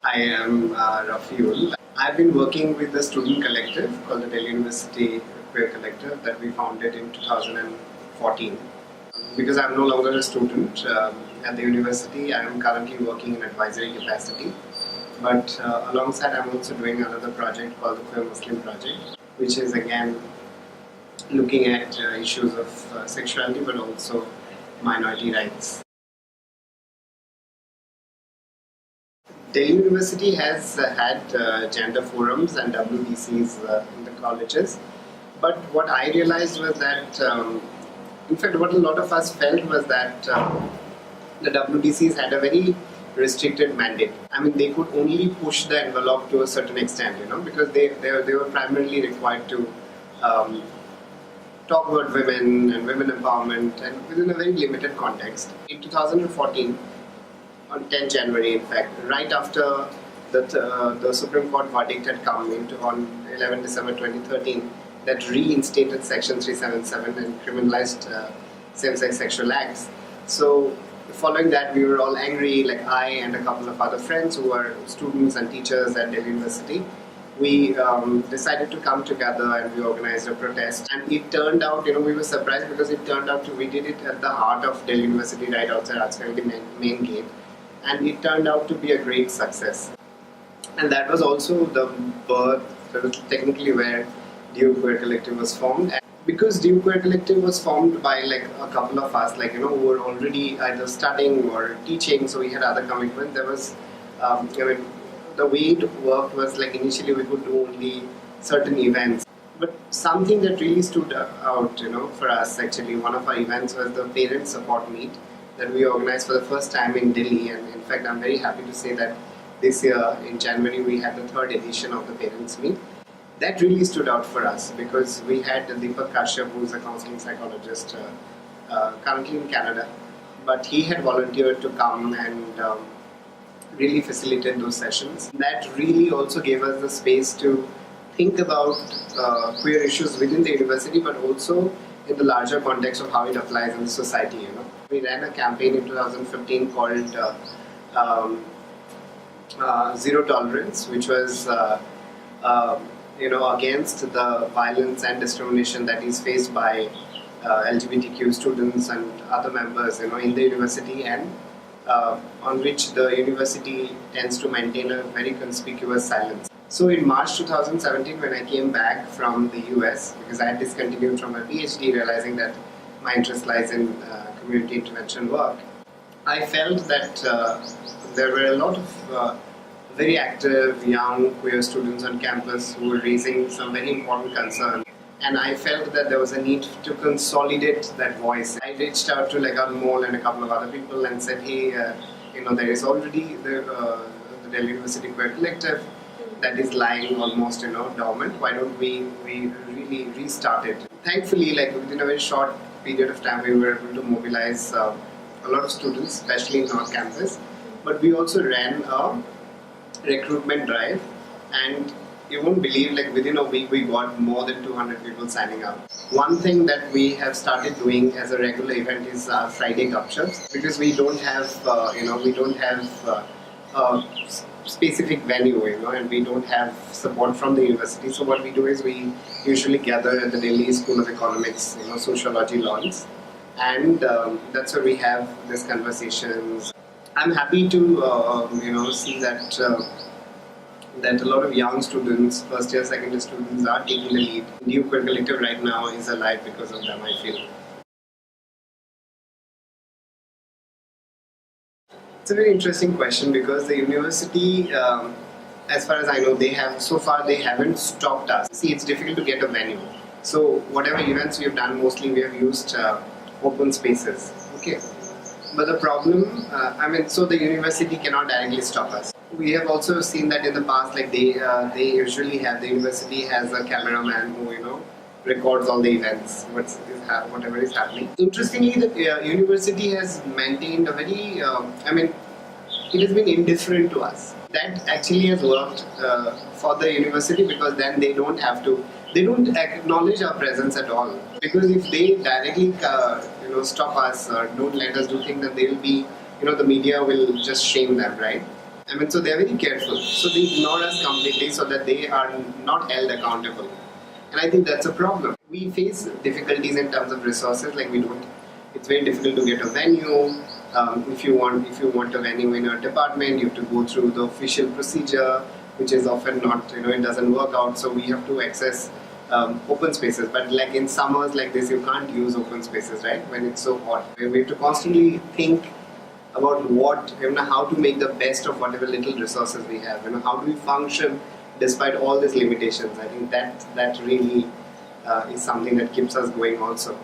I am Rafiul. I've been working with the student collective called the Delhi University Queer Collective that we founded in 2014. Because I'm no longer a student at the university, I am currently working in advisory capacity. But alongside, I'm also doing another project called the Queer Muslim Project, which is again looking at issues of sexuality but also minority rights. Delhi University has had gender forums and WBCs in the colleges, but what I realized was that, in fact, what a lot of us felt was that the WBCs had a very restricted mandate. I mean, they could only push the envelope to a certain extent, because they were primarily required to talk about women and women empowerment and within a very limited context. In 2014, on 10 January, in fact, right after the Supreme Court verdict had come into on 11 December 2013, that reinstated Section 377 and criminalized same-sex sexual acts. So, following that, we were all angry, like I and a couple of other friends who were students and teachers at Delhi University. We decided to come together and we organized a protest. And it turned out, we were surprised because it turned out we did it at the heart of Delhi University, right outside the main gate. And it turned out to be a great success. And that was also the birth, technically where DU Queer Collective was formed. And because DU Queer Collective was formed by like a couple of us, who were already either studying or teaching, so we had other commitments. There was, the way it worked was like initially we could do only certain events. But something that really stood out, for us actually, one of our events was the parent support meet that we organized for the first time in Delhi, and in fact I'm very happy to say that this year in January we had the third edition of the parents meet. That really stood out for us because we had Deepak Kashyap, who is a counseling psychologist currently in Canada, but he had volunteered to come and really facilitate those sessions. That really also gave us the space to think about queer issues within the university, but also in the larger context of how it applies in the society. We ran a campaign in 2015 called Zero Tolerance, which was against the violence and discrimination that is faced by LGBTQ students and other members, in the university, and on which the university tends to maintain a very conspicuous silence. So in March 2017, when I came back from the US, because I had discontinued from my PhD, realizing that my interest lies in community intervention work, I felt that there were a lot of very active young queer students on campus who were raising some very important concerns. And I felt that there was a need to consolidate that voice. I reached out to Anmol and a couple of other people and said, hey, there is already the Delhi University Queer Collective that is lying almost, dormant. Why don't we really restart it? Thankfully, within a very short period of time, we were able to mobilize a lot of students, especially in North Campus. But we also ran a recruitment drive, and you won't believe, within a week we got more than 200 people signing up. One thing that we have started doing as a regular event is Friday Gupshups, because we don't have a specific venue, and we don't have support from the university. So what we do is we usually gather at the Delhi School of Economics, sociology lawns, and that's where we have these conversations. I'm happy to see that a lot of young students, first year, second year students, are taking the lead. DU Queer Collective right now is alive because of them, I feel. It's a very interesting question because the university, as far as I know, they haven't stopped us. See, it's difficult to get a venue. So whatever events we have done, mostly we have used open spaces. Okay. But the problem, so the university cannot directly stop us. We have also seen that in the past, they usually have, the university has a cameraman who, records all the events, whatever is happening. Interestingly, the university has maintained a very, it has been indifferent to us. That actually has worked for the university because then they don't acknowledge our presence at all. Because if they directly, stop us or don't let us do things, then they will be, the media will just shame them, right? I mean, so they are very careful. So they ignore us completely so that they are not held accountable. And I think that's a problem. We face difficulties in terms of resources, like we don't. It's very difficult to get a venue. If you want a venue in your department, you have to go through the official procedure, which is often not, it doesn't work out. So we have to access open spaces. But like in summers like this, you can't use open spaces, right? When it's so hot, we have to constantly think about how to make the best of whatever little resources we have. How do we function despite all these limitations? I think that really is something that keeps us going also.